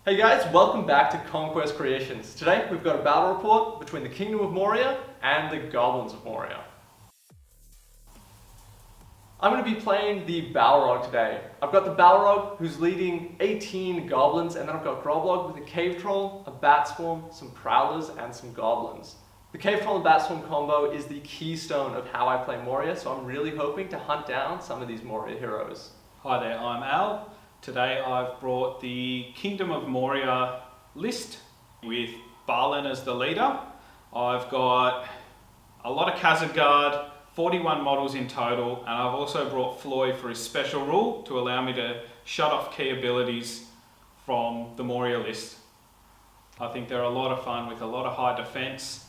Hey guys, welcome back to Conquest Creations. Today we've got a battle report between the Kingdom of Moria and the Goblins of Moria. I'm going to be playing the Balrog today. I've got the Balrog who's leading 18 goblins, and then I've got Groblog with a cave troll, a bat swarm, some prowlers, and some goblins. The cave troll and bat swarm combo is the keystone of how I play Moria, so I'm really hoping to hunt down some of these Moria heroes. Hi there, I'm Al. Today I've brought the Kingdom of Moria list with Balin as the leader. I've got a lot of Khazad Guard, 41 models in total, and I've also brought Floyd for his special rule to allow me to shut off key abilities from the Moria list. I think they're a lot of fun with a lot of high defense.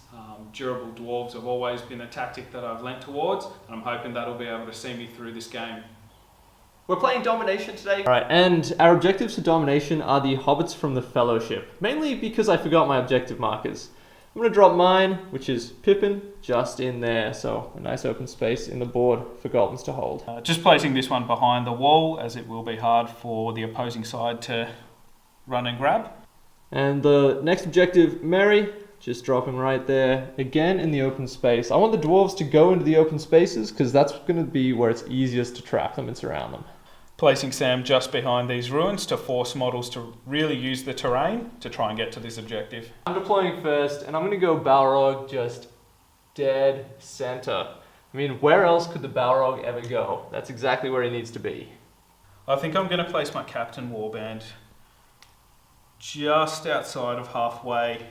Durable Dwarves have always been a tactic that I've lent towards, and I'm hoping that'll be able to see me through this game. We're playing Domination today. Alright, and our objectives for Domination are the hobbits from the Fellowship, mainly because I forgot my objective markers. I'm going to drop mine, which is Pippin, just in there, so a nice open space in the board for goblins to hold. Just placing this one behind the wall, as it will be hard for the opposing side to run and grab. And the next objective, Merry, just dropping right there, again in the open space. I want the dwarves to go into the open spaces, because that's going to be where it's easiest to trap them and surround them. Placing Sam just behind these ruins to force models to really use the terrain to try and get to this objective. I'm deploying first, and I'm going to go Balrog just dead center. I mean, where else could the Balrog ever go? That's exactly where he needs to be. I think I'm going to place my Captain Warband just outside of halfway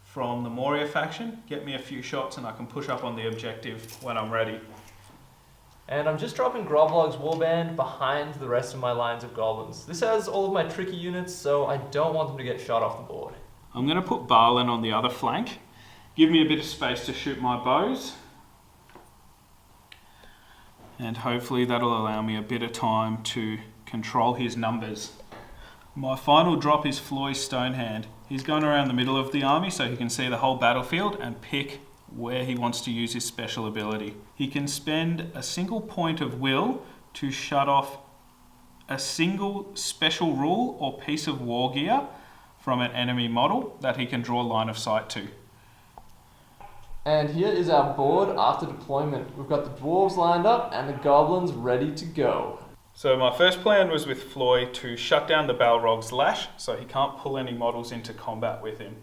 from the Moria faction. Get me a few shots and I can push up on the objective when I'm ready. And I'm just dropping Groblog's warband behind the rest of my lines of goblins. This has all of my tricky units, so I don't want them to get shot off the board. I'm going to put Balin on the other flank. Give me a bit of space to shoot my bows. And hopefully that'll allow me a bit of time to control his numbers. My final drop is Floyd's Stonehand. He's going around the middle of the army so he can see the whole battlefield and pick where he wants to use his special ability. He can spend a single point of will to shut off a single special rule or piece of war gear from an enemy model that he can draw line of sight to. And here is our board after deployment. We've got the dwarves lined up and the goblins ready to go. So my first plan was with Floyd to shut down the Balrog's lash so he can't pull any models into combat with him.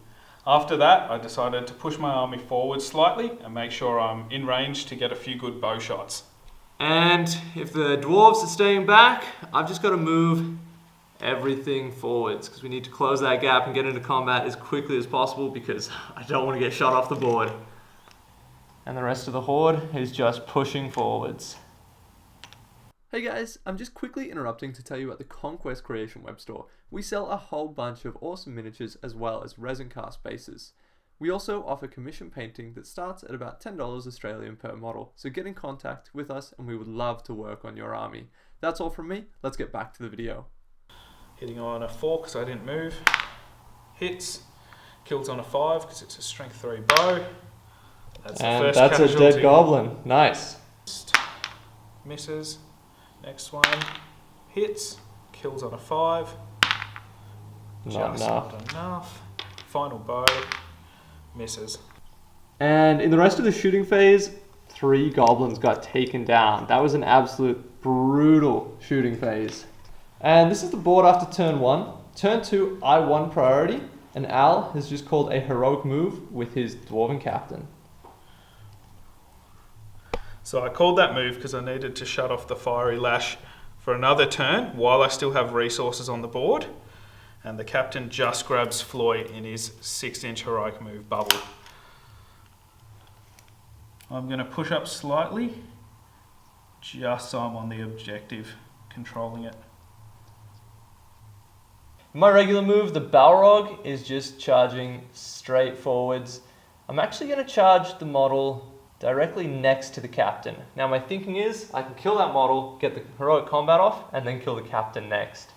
After that, I decided to push my army forward slightly and make sure I'm in range to get a few good bow shots. And if the dwarves are staying back, I've just got to move everything forwards because we need to close that gap and get into combat as quickly as possible because I don't want to get shot off the board. And the rest of the horde is just pushing forwards. Hey guys, I'm just quickly interrupting to tell you about the Conquest Creation web store. We sell a whole bunch of awesome miniatures as well as resin cast bases. We also offer commission painting that starts at about $10 Australian per model, so get in contact with us and we would love to work on your army. That's all from me, let's get back to the video. Hitting on a 4 because I didn't move. Hits. Kills on a 5 because it's a strength 3 bow. That's the first that's casualty. A dead goblin, nice. Misses. Next one, hits, kills on a 5. Not enough. Final bow, misses. And in the rest of the shooting phase, 3 goblins got taken down. That was an absolute brutal shooting phase. And this is the board after turn 1. Turn 2, I won priority, and Al has just called a heroic move with his dwarven captain. So I called that move because I needed to shut off the fiery lash for another turn while I still have resources on the board. And the captain just grabs Floyd in his 6-inch heroic move bubble. I'm going to push up slightly just so I'm on the objective, controlling it. My regular move, the Balrog, is just charging straight forwards. I'm actually going to charge the model directly next to the captain. Now my thinking is, I can kill that model, get the heroic combat off, and then kill the captain next.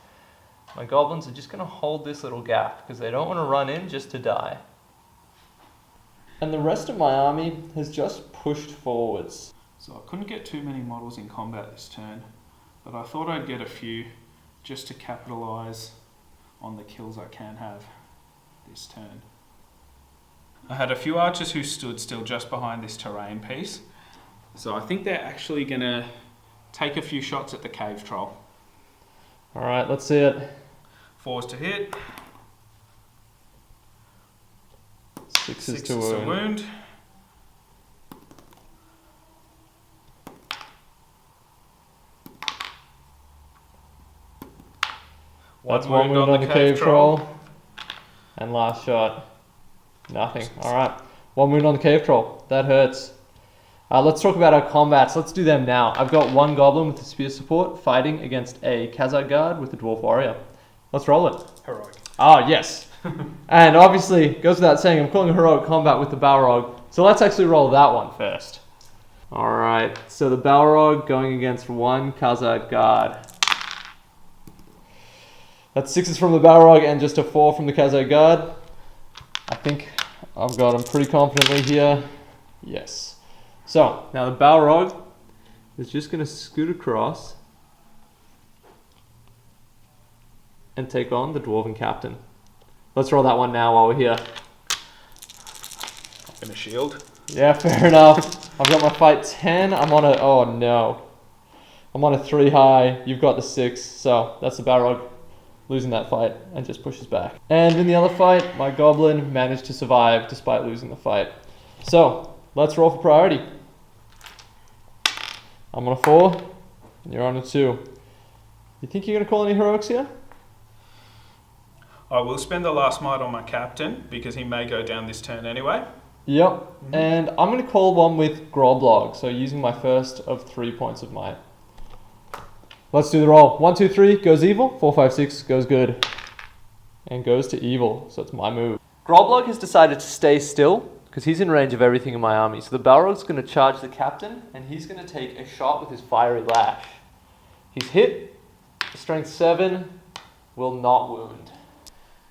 My goblins are just going to hold this little gap, because they don't want to run in just to die. And the rest of my army has just pushed forwards. So I couldn't get too many models in combat this turn, but I thought I'd get a few just to capitalise on the kills I can have this turn. I had a few archers who stood still just behind this terrain piece. So I think they're actually going to take a few shots at the cave troll. Alright, let's see it. 4s to hit. 6s 6s to wound. That's one wound on the cave troll. And last shot. Nothing. Alright. One wound on the cave troll. That hurts. Let's talk about our combats. Let's do them now. I've got one goblin with the spear support fighting against a Khazar guard with a dwarf warrior. Let's roll it. Heroic. Ah, yes. And obviously, goes without saying, I'm calling a heroic combat with the Balrog. So let's actually roll that one first. Alright, so the Balrog going against one Khazar guard. That's 6s from the Balrog and just a 4 from the Khazar guard. I think I've got him pretty confidently here. Yes. So, now the Balrog is just going to scoot across and take on the Dwarven Captain. Let's roll that one now while we're here. I'm going to shield. Yeah, fair enough. I've got my fight 10. I'm on a... Oh, no. I'm on a 3 high. You've got the 6. So, that's the Balrog losing that fight and just pushes back. And in the other fight, my Goblin managed to survive despite losing the fight. So, let's roll for priority. I'm on a 4. And you're on a 2. You think you're going to call any heroics here? I will spend the last might on my captain because he may go down this turn anyway. Yep. Mm-hmm. And I'm going to call one with Groblog, so using my first of 3 points of might. Let's do the roll. 1, 2, 3 goes evil. 4, 5, 6 goes good. And goes to evil, so it's my move. Groblog has decided to stay still because he's in range of everything in my army. So the Balrog's going to charge the captain and he's going to take a shot with his fiery lash. He's hit. Strength 7 will not wound.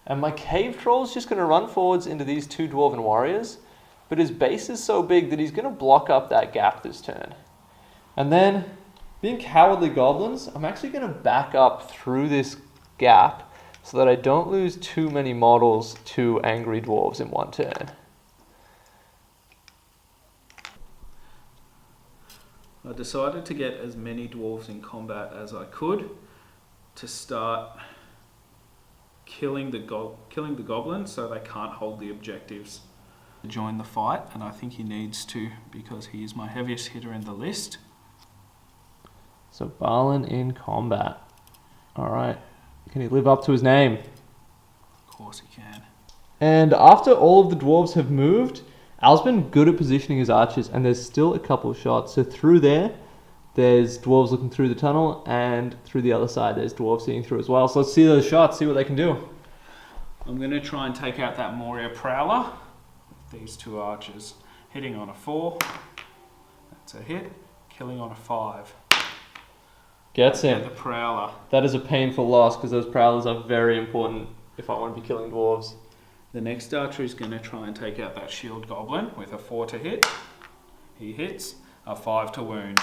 And my cave troll's just going to run forwards into these 2 dwarven warriors, but his base is so big that he's going to block up that gap this turn. And then, being cowardly goblins, I'm actually going to back up through this gap so that I don't lose too many models to angry dwarves in one turn. I decided to get as many dwarves in combat as I could to start killing the goblins so they can't hold the objectives. Join the fight, and I think he needs to because he is my heaviest hitter in the list. So Balin in combat. Alright. Can he live up to his name? Of course he can. And after all of the dwarves have moved, Al's been good at positioning his archers, and there's still a couple of shots. So through there's dwarves looking through the tunnel, and through the other side there's dwarves seeing through as well. So let's see those shots, see what they can do. I'm going to try and take out that Moria Prowler. These 2 archers. Hitting on a 4. That's a hit. Killing on a 5. Gets him. The Prowler. That is a painful loss because those Prowlers are very important if I want to be killing dwarves. The next archer is going to try and take out that shield goblin with a 4 to hit. He hits. A 5 to wound.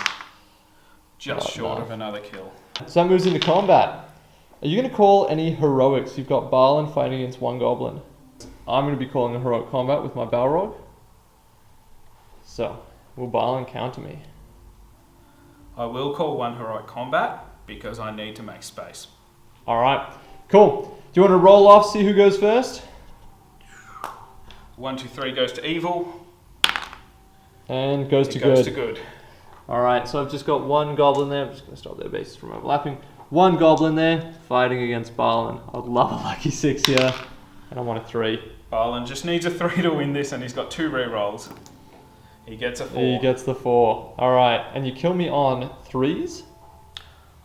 Just short of another kill. So that moves into combat. Are you going to call any heroics? You've got Balin fighting against one goblin. I'm going to be calling a heroic combat with my Balrog. So, will Balin counter me? I will call one heroic combat because I need to make space. Alright, cool. Do you want to roll off, see who goes first? 1, 2, 3 goes to evil. And goes to good. Alright, so I've just got one goblin there. I'm just going to stop their bases from overlapping. One goblin there, fighting against Balin. I'd love a lucky 6 here. And I'm on a 3. Balin just needs a 3 to win this, and he's got 2 rerolls. He gets a 4. He gets the 4. Alright, and you kill me on 3s?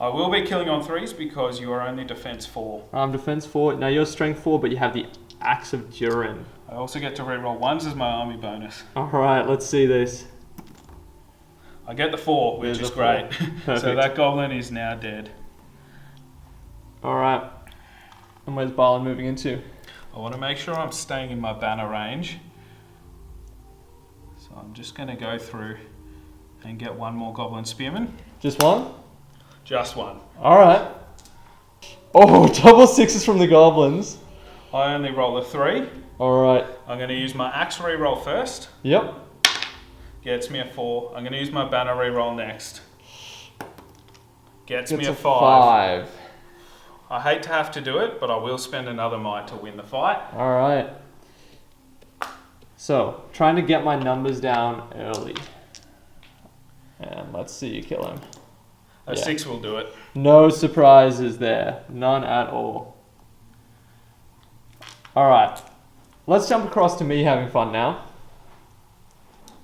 I will be killing on 3s because you are only defense 4. I'm defense 4. Now you're strength 4, but you have the Axe of Durin. I also get to reroll 1s as my army bonus. Alright, let's see this. I get the 4, which is great. So that goblin is now dead. Alright. And where's Balin moving into? I want to make sure I'm staying in my banner range. So I'm just going to go through and get one more goblin spearman. Just one? Just one. Alright. Oh, double sixes from the goblins. I only roll a 3. Alright. I'm going to use my axe reroll first. Yep. Gets me a 4. I'm going to use my banner reroll next. Gets me a 5. 5. I hate to have to do it, but I will spend another might to win the fight. Alright. So, trying to get my numbers down early. And let's see you kill him. A 6 will do it. No surprises there. None at all. Alright. Let's jump across to me having fun now.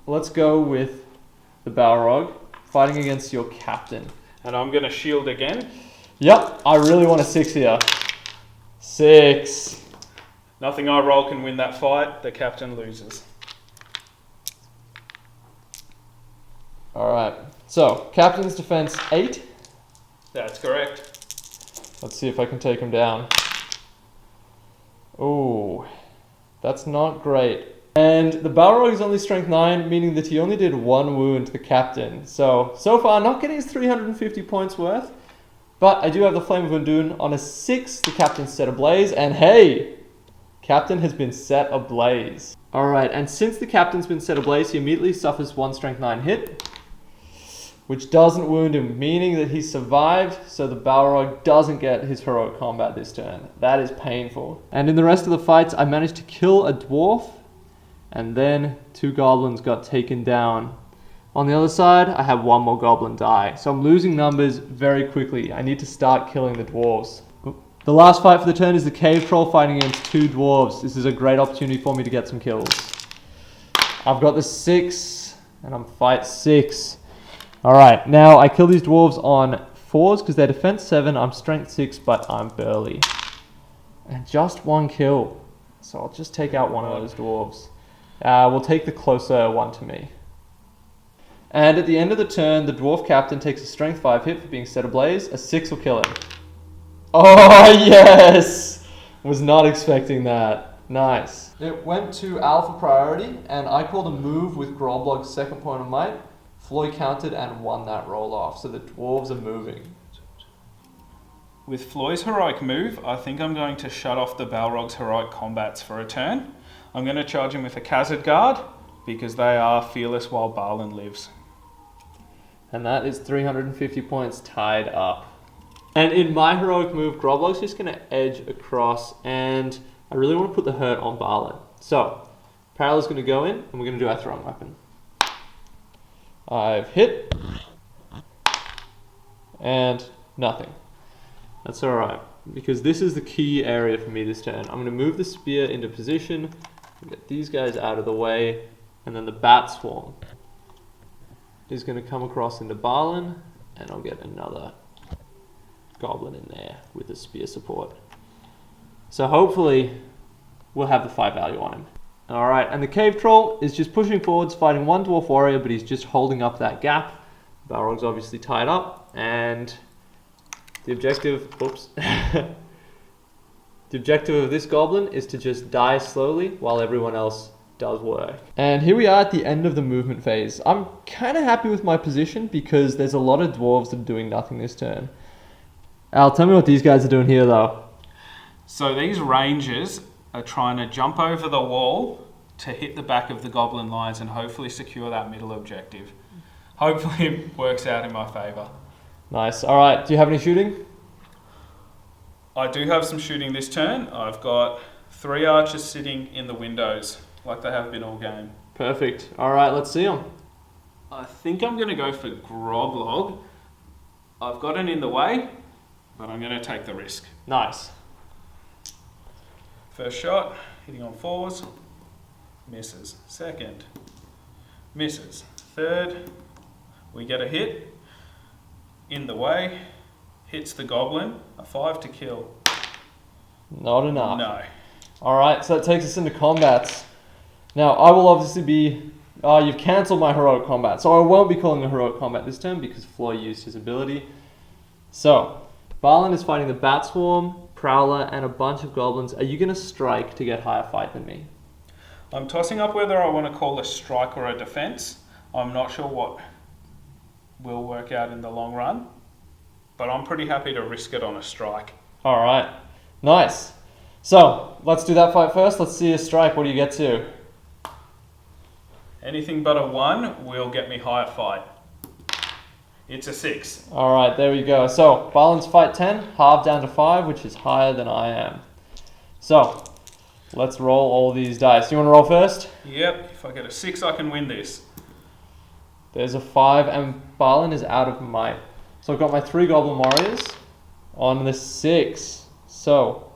Let's go with the Balrog fighting against your captain. And I'm going to shield again. Yep, I really want a 6 here. 6. Nothing I roll can win that fight. The captain loses. Alright, so captain's defense 8. That's correct. Let's see if I can take him down. Ooh, that's not great. And the Balrog is only strength 9, meaning that he only did 1 wound to the captain. So far, not getting his 350 points worth. But I do have the Flame of Undun on a 6. The captain's set ablaze, and hey, captain has been set ablaze. Alright, and since the captain's been set ablaze, he immediately suffers 1 strength 9 hit, which doesn't wound him, meaning that he survived, so the Balrog doesn't get his heroic combat this turn. That is painful. And in the rest of the fights, I managed to kill a dwarf, and then 2 goblins got taken down. On the other side, I have 1 more goblin die, so I'm losing numbers very quickly. I need to start killing the dwarves. The last fight for the turn is the cave troll fighting against 2 dwarves. This is a great opportunity for me to get some kills. I've got the 6, and I'm fight 6. Alright, now I kill these dwarves on 4s because they're defense 7, I'm strength 6, but I'm burly. And just 1 kill. So I'll just take out one of those dwarves. We'll take the closer one to me. And at the end of the turn, the dwarf captain takes a strength 5 hit for being set ablaze. A 6 will kill him. Oh, yes! Was not expecting that. Nice. It went to alpha priority, and I called a move with Groblog's second point of might. Floyd counted and won that roll off, so the dwarves are moving. With Floyd's heroic move, I think I'm going to shut off the Balrog's heroic combats for a turn. I'm going to charge him with a Khazad Guard, because they are fearless while Balin lives. And that is 350 points tied up. And in my heroic move, Groblog's just going to edge across, and I really want to put the hurt on Balin. So, Parallel's going to go in, and we're going to do our throwing weapon. I've hit, and nothing. That's alright, because this is the key area for me this turn. I'm going to move the spear into position, get these guys out of the way, and then the bat swarm is going to come across into Balin, and I'll get another goblin in there with the spear support. So hopefully we'll have the 5 value on him. Alright, and the cave troll is just pushing forwards, fighting 1 dwarf warrior, but he's just holding up that gap. Balrog's obviously tied up, and the objective, the objective of this goblin is to just die slowly while everyone else does work. And here we are at the end of the movement phase. I'm kind of happy with my position because there's a lot of dwarves that are doing nothing this turn. Al, tell me what these guys are doing here though. So these rangers are trying to jump over the wall to hit the back of the goblin lines and hopefully secure that middle objective. Hopefully it works out in my favour. Nice. Alright, do you have any shooting? I do have some shooting this turn. I've got 3 archers sitting in the windows like they have been all game. Perfect. Alright, let's see them. I think I'm going to go for Groblog. I've got it in the way, but I'm going to take the risk. Nice. First shot, hitting on 4s, misses. Second, misses. Third, we get a hit, in the way, hits the goblin, a 5 to kill. Not enough. No. Alright, so that takes us into combats. Now, I will obviously be... you've cancelled my heroic combat, so I won't be calling a heroic combat this turn because Floy used his ability. So, Balin is fighting the Bat Swarm, Prowler, and a bunch of goblins. Are you going to strike to get higher fight than me? I'm tossing up whether I want to call a strike or a defense. I'm not sure what will work out in the long run, but I'm pretty happy to risk it on a strike. All right. Nice. So, let's do that fight first. Let's see a strike. What do you get to? Anything but a 1 will get me higher fight. It's a 6. All right, there we go. So, Balins fight 10, half down to 5, which is higher than I am. So, let's roll all these dice. You want to roll first? Yep, if I get a 6, I can win this. There's a 5, and Balin is out of might. So, I've got my 3 Goblin Warriors on the 6. So,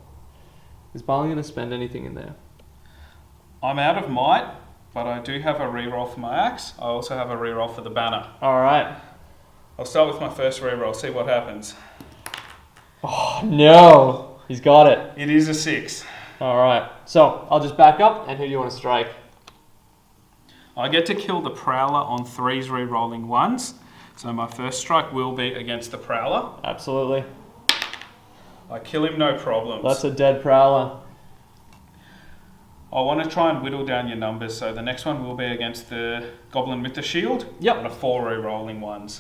is Balin going to spend anything in there? I'm out of might, but I do have a reroll for my axe. I also have a reroll for the banner. All right. I'll start with my first reroll, see what happens. Oh, no. He's got it. It is a 6. All right. So, I'll just back up, and who do you want to strike? I get to kill the Prowler on 3s rerolling 1s. So my first strike will be against the Prowler. Absolutely. I kill him, no problems. That's a dead Prowler. I want to try and whittle down your numbers, so the next one will be against the Goblin with the Shield. Yep. On a 4 rerolling 1s.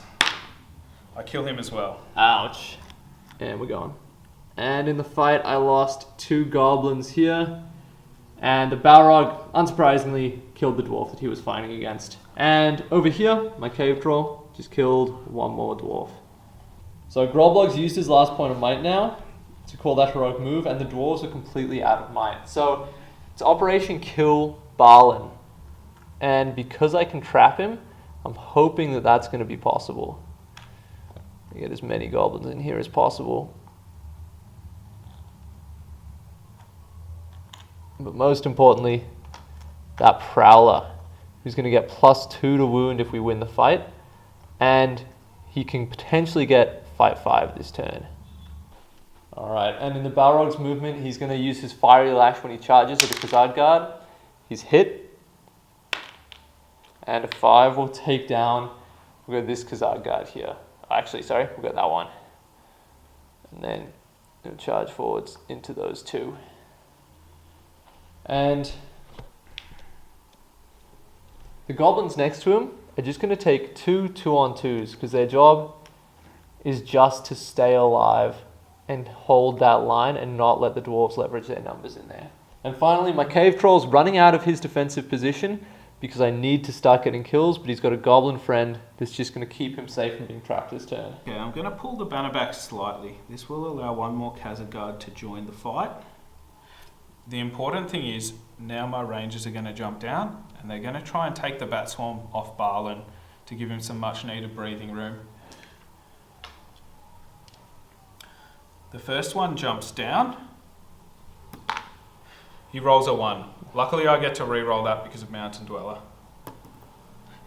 I kill him as well. Ouch. And we're going. And in the fight, I lost 2 Goblins here. And the Balrog, unsurprisingly, killed the Dwarf that he was fighting against. And over here, my Cave Troll just killed 1 more Dwarf. So Groblog's used his last point of might now to call that heroic move, and the Dwarves are completely out of might. So it's Operation Kill Balin. And because I can trap him, I'm hoping that that's going to be possible. Get as many Goblins in here as possible. But most importantly, that Prowler, who's going to get +2 to wound if we win the fight. And he can potentially get fight 5 this turn. Alright, and in the Balrog's movement, he's going to use his Fiery Lash when he charges at the Khazad Guard. He's hit. And a 5 will take down, we've got this Khazad Guard here. Actually, sorry, we've got that one. And then he'll charge forwards into those 2. And the Goblins next to him are just going to take 2 2-on-2s because their job is just to stay alive and hold that line and not let the Dwarves leverage their numbers in there. And finally, my Cave Troll's running out of his defensive position because I need to start getting kills, but he's got a Goblin friend that's just going to keep him safe from being trapped this turn. Okay, I'm going to pull the banner back slightly. This will allow 1 more Khazad Guard to join the fight. The important thing is, now my Rangers are going to jump down, and they're going to try and take the Bat Swarm off Balin to give him some much needed breathing room. The first one jumps down. He rolls a 1. Luckily I get to re-roll that because of Mountain Dweller.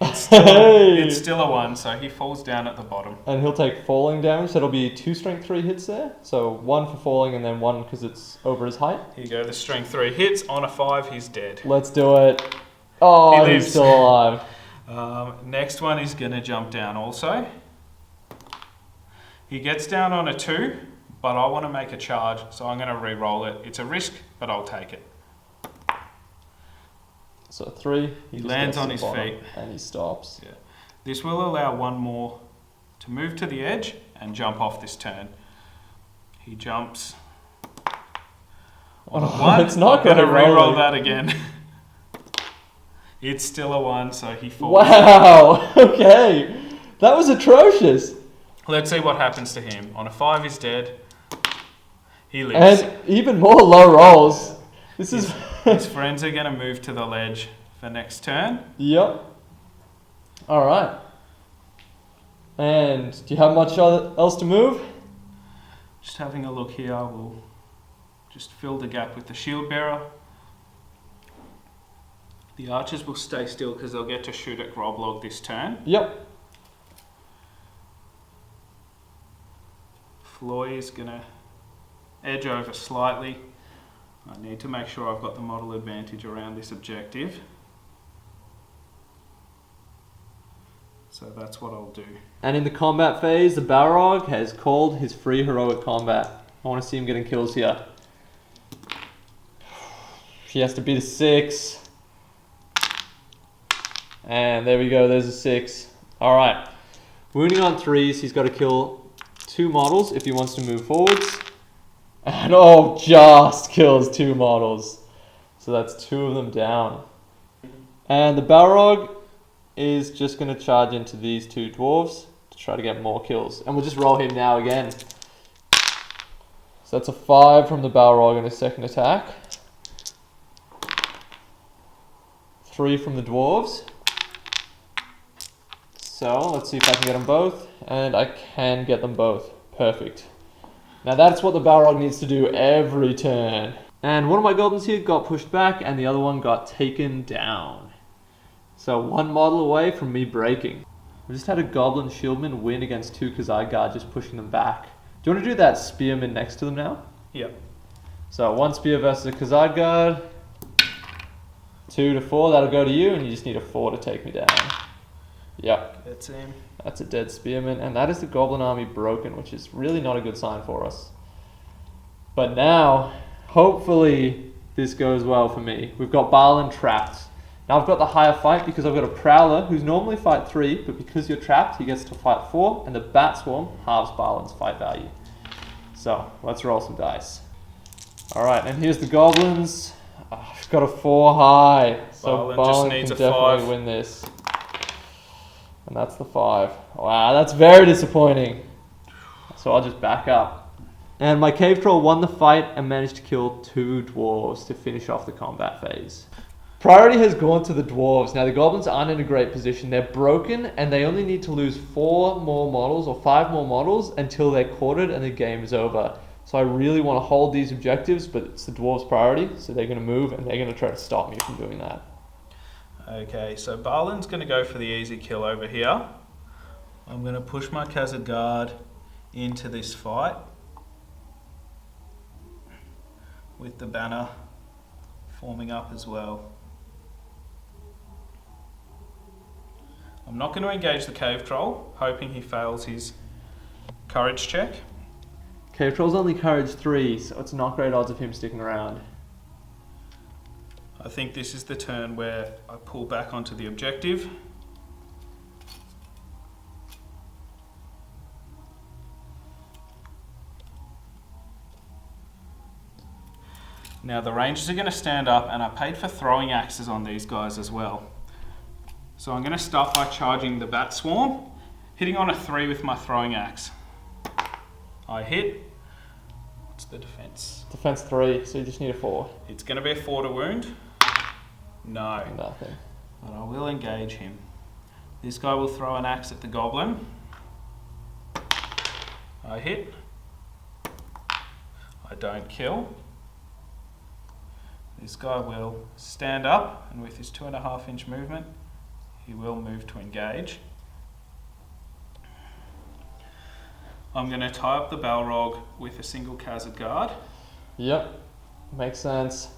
It's still a 1, so he falls down at the bottom. And he'll take falling damage, so it'll be 2 strength 3 hits there. So 1 for falling and then 1 because it's over his height. Here you go, the strength 3 hits. On a 5, he's dead. Let's do it. Oh, he's still alive. Next one is going to jump down also. He gets down on a 2, but I want to make a charge, so I'm going to re-roll it. It's a risk, but I'll take it. So 3, he lands on his feet. And he stops. Yeah. This will allow 1 more to move to the edge and jump off this turn. He jumps on a 1. It's not going to re-roll rolling. that again. It's still a 1, so he falls. Wow, okay. That was atrocious. Let's see what happens to him. On a 5, he's dead. He lives. And even more low rolls. This is... His friends are going to move to the ledge for next turn. Yep. Alright. And do you have much else to move? Just having a look here, we'll just fill the gap with the shield bearer. The archers will stay still because they'll get to shoot at Groblog this turn. Yep. Floy is going to edge over slightly. I need to make sure I've got the model advantage around this objective. So that's what I'll do. And in the combat phase, the Balrog has called his free heroic combat. I want to see him getting kills here. He has to beat a 6. And there we go, there's a 6. Alright. Wounding on 3s, he's got to kill 2 models if he wants to move forwards. And oh, just kills 2 models. So that's 2 of them down. And the Balrog is just going to charge into these 2 dwarves to try to get more kills. And we'll just roll him now again. So that's a 5 from the Balrog in his second attack. 3 from the dwarves. So let's see if I can get them both. And I can get them both. Perfect. Now that's what the Balrog needs to do every turn. And one of my goblins here got pushed back and the other one got taken down. So 1 model away from me breaking. I just had a goblin shieldman win against 2 Khazad guard, just pushing them back. Do you want to do that spearman next to them now? Yep. So 1 spear versus a Khazad guard. 2 to 4, that'll go to you, and you just need a 4 to take me down. Yep. That's him. That's a dead spearman, and that is the goblin army broken, which is really not a good sign for us. But now, hopefully, this goes well for me. We've got Balin trapped. Now I've got the higher fight because I've got a Prowler who's normally fight 3, but because you're trapped, he gets to fight 4, and the Bat Swarm halves Balin's fight value. So, let's roll some dice. Alright, and here's the goblins. Oh, I've got a 4 high, so Balin can definitely win this. And that's the 5. Wow, that's very disappointing. So I'll just back up. And my Cave Troll won the fight and managed to kill 2 dwarves to finish off the combat phase. Priority has gone to the dwarves. Now the goblins aren't in a great position. They're broken and they only need to lose 4 more models or 5 more models until they're quartered and the game is over. So I really want to hold these objectives, but it's the dwarves' priority, so they're going to move and they're going to try to stop me from doing that. Okay, so Balin's going to go for the easy kill over here. I'm going to push my Khazad guard into this fight with the banner forming up as well. I'm not going to engage the Cave Troll, hoping he fails his courage check. Cave Troll's only courage 3, so it's not great odds of him sticking around. I think this is the turn where I pull back onto the objective. Now the Rangers are going to stand up, and I paid for throwing axes on these guys as well. So I'm going to start by charging the Bat Swarm, hitting on a 3 with my throwing axe. I hit. What's the defense? Defense 3, so you just need a 4. It's going to be a 4 to wound. No. Nothing. But I will engage him. This guy will throw an axe at the goblin. I hit. I don't kill. This guy will stand up, and with his 2.5-inch movement, he will move to engage. I'm going to tie up the Balrog with a single Khazad guard. Yep, makes sense.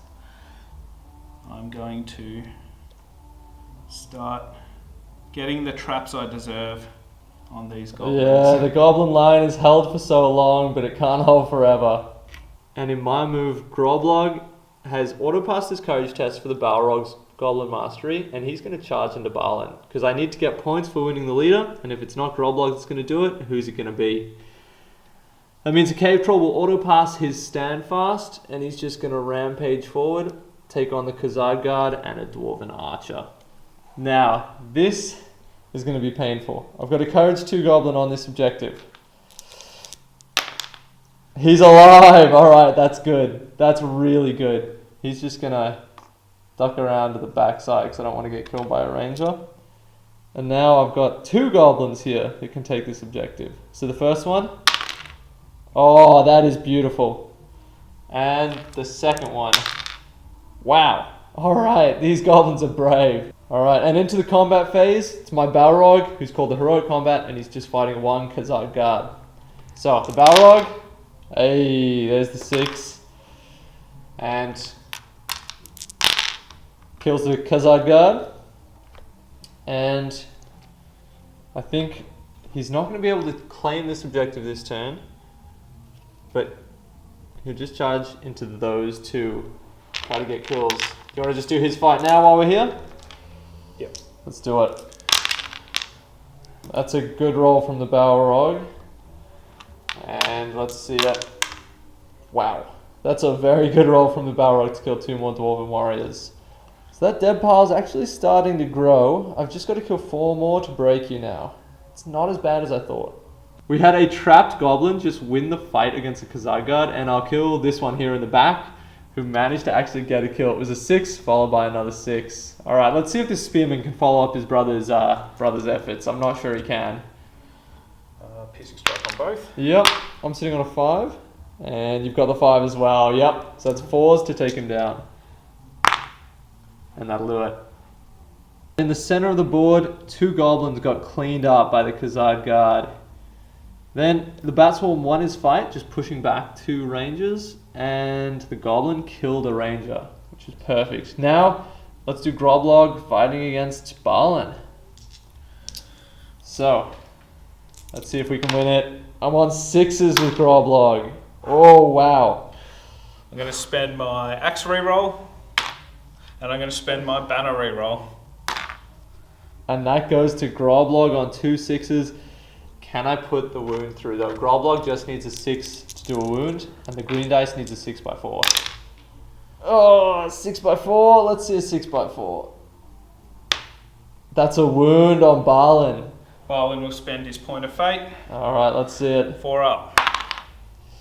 I'm going to start getting the traps I deserve on these goblins. Yeah, the goblin line is held for so long, but it can't hold forever. And in my move, Groblog has auto-passed his courage test for the Balrog's Goblin Mastery, and he's going to charge into Balin, because I need to get points for winning the leader, and if it's not Groblog that's going to do it, who's it going to be? That means a Cave Troll will auto-pass his stand fast, and he's just going to rampage forward, take on the Khazad Guard and a Dwarven Archer. Now, this is going to be painful. I've got a Courage 2 Goblin on this objective. He's alive! Alright, that's good. That's really good. He's just going to duck around to the backside because I don't want to get killed by a ranger. And now I've got 2 goblins here who can take this objective. So the first one, oh, that is beautiful. And the second one, wow. Alright, these goblins are brave. Alright, and into the combat phase, it's my Balrog, who's called the Heroic Combat, and he's just fighting 1 Khazad Guard. So, the Balrog, hey, there's the 6. And kills the Khazad Guard. And I think he's not going to be able to claim this objective this turn, but he'll just charge into those 2, try to get kills. Do you want to just do his fight now while we're here? Yep. Let's do it. That's a good roll from the Balrog. And let's see it. Wow. That's a very good roll from the Balrog to kill 2 more Dwarven warriors. So that dead pile is actually starting to grow. I've just got to kill 4 more to break you now. It's not as bad as I thought. We had a trapped goblin just win the fight against a Khazad guard, and I'll kill this one here in the back, who managed to actually get a kill. It was a 6 followed by another 6. Alright, let's see if this spearman can follow up his brother's efforts. I'm not sure he can. Piercing strike on both. Yep, I'm sitting on a 5. And you've got the 5 as well. Yep, so that's 4s to take him down. And that'll do it. In the center of the board, 2 goblins got cleaned up by the Khazad guard. Then the Batswarm won his fight, just pushing back 2 rangers, and the goblin killed a ranger, which is perfect. Now, let's do Groblog fighting against Balin. So, let's see if we can win it. I'm on 6s with Groblog. Oh, wow. I'm going to spend my axe reroll, and I'm going to spend my banner reroll. And that goes to Groblog on 2 6s. Can I put the wound through though? Groblog just needs a 6 to do a wound, and the green dice needs a 6x4. Oh, 6x4. Let's see a 6x4. That's a wound on Balin. Balin will spend his point of fate. Alright, let's see it. 4 up.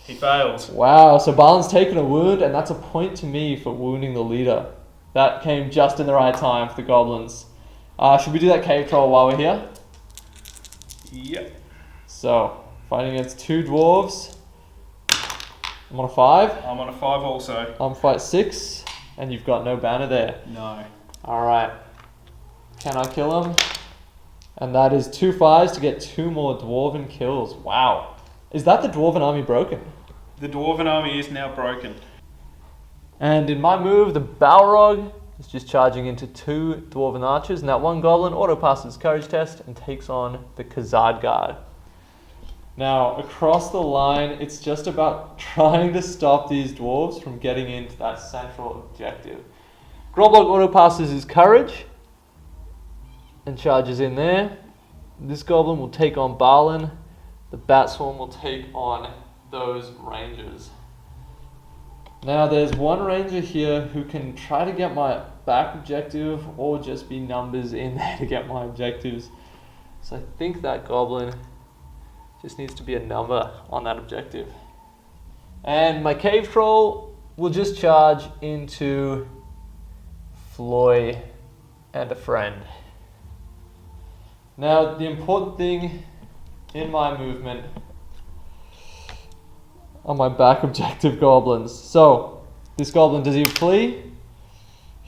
He fails. Wow, so Balin's taken a wound, and that's a point to me for wounding the leader. That came just in the right time for the goblins. Should we do that cave troll while we're here? Yep. So, fighting against 2 dwarves. I'm on a 5. I'm on a 5 also. I'm fight 6, and you've got no banner there. No. Alright. Can I kill him? And that is 2 5s to get 2 more dwarven kills. Wow. Is that the dwarven army broken? The dwarven army is now broken. And in my move, the Balrog is just charging into 2 dwarven archers, and that 1 goblin auto passes courage test and takes on the Khazad guard. Now, across the line, it's just about trying to stop these dwarves from getting into that central objective. Groblog auto passes his courage and charges in there. This goblin will take on Balin. The Batswarm will take on those rangers. Now, there's 1 ranger here who can try to get my back objective or just be numbers in there to get my objectives. So I think that goblin just needs to be a number on that objective. And my cave troll will just charge into Floy and a friend. Now, the important thing in my movement are my back objective goblins. So, this goblin, does he flee?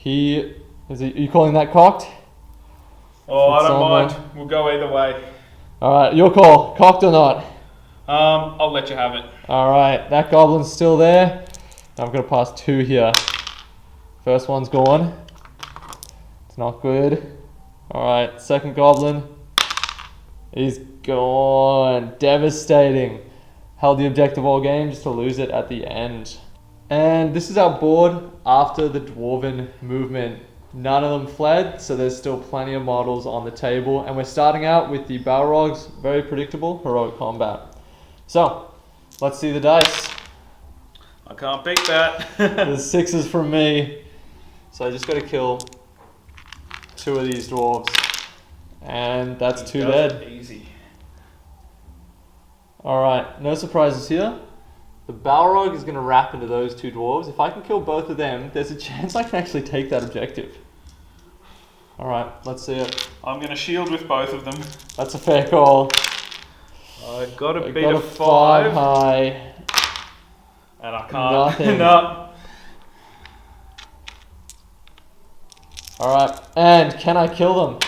Are you calling that cocked? Oh, I don't mind. We'll go either way. Alright, your call. Cocked or not? I'll let you have it. Alright, that goblin's still there. I'm going to pass 2 here. First one's gone. It's not good. Alright, second goblin. He's gone. Devastating. Held the objective all game just to lose it at the end. And this is our board after the dwarven movement. None of them fled, so there's still plenty of models on the table. And we're starting out with the Balrogs, very predictable, heroic combat. So, let's see the dice. I can't beat that. There's 6s from me. So I just got to kill 2 of these dwarves. And that's 2 dead. Easy. Alright, no surprises here. The Balrog is going to wrap into those 2 dwarves. If I can kill both of them, there's a chance I can actually take that objective. Alright, let's see it. I'm going to shield with both of them. That's a fair call. I got a beat got a 5. High. And I can't. Nothing. No. Alright, and can I kill them?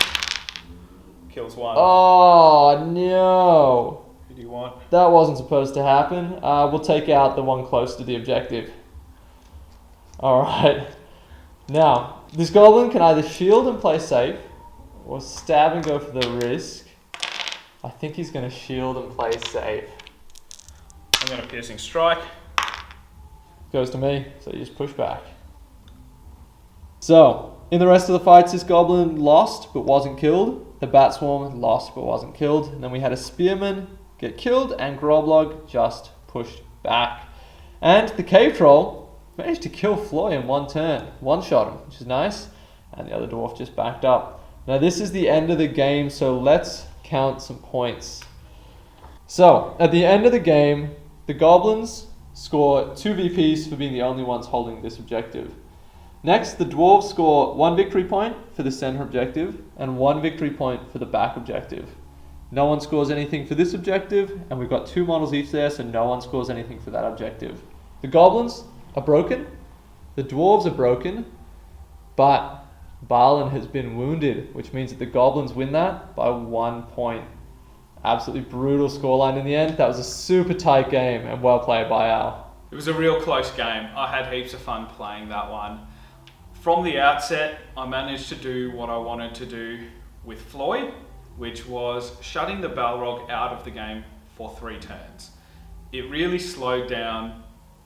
Kills 1. Oh, no. Who do you want? That wasn't supposed to happen. We'll take out the one close to the objective. Alright. Now, this goblin can either shield and play safe, or stab and go for the risk. I think he's going to shield and play safe. I'm going to piercing strike. Goes to me, so you just push back. So, in the rest of the fights, this goblin lost but wasn't killed. The Batswarm lost but wasn't killed. And then we had a Spearman get killed, and Groblog just pushed back. And the cave troll managed to kill Floy in one turn. One shot him, which is nice. And the other dwarf just backed up. Now this is the end of the game, so let's count some points. So, at the end of the game, the goblins score 2 VPs for being the only ones holding this objective. Next, the dwarves score 1 victory point for the center objective and 1 victory point for the back objective. No one scores anything for this objective, and we've got 2 models each there, so no one scores anything for that objective. The goblins are broken, the dwarves are broken, but Balin has been wounded, which means that the goblins win that by 1 point. Absolutely brutal scoreline in the end. That was a super tight game and well played by Al. It was a real close game. I had heaps of fun playing that one. From the outset, I managed to do what I wanted to do with Floyd, which was shutting the Balrog out of the game for 3 turns. It really slowed down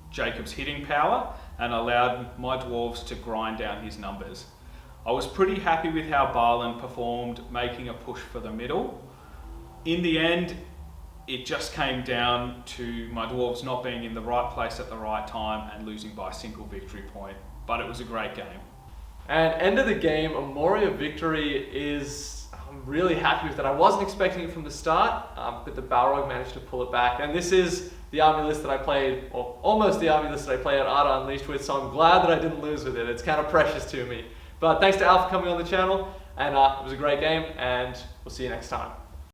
Jacob's hitting power and allowed my dwarves to grind down his numbers. I was pretty happy with how Balin performed, making a push for the middle. In the end, it just came down to my dwarves not being in the right place at the right time and losing by a single victory point. But it was a great game. And end of the game, a Moria victory is, I'm really happy with that. I wasn't expecting it from the start, but the Balrog managed to pull it back. And this is the army list that I played, or almost the army list that I played at Arda Unleashed with, so I'm glad that I didn't lose with it. It's kind of precious to me. But thanks to Al for coming on the channel, and it was a great game, and we'll see you next time.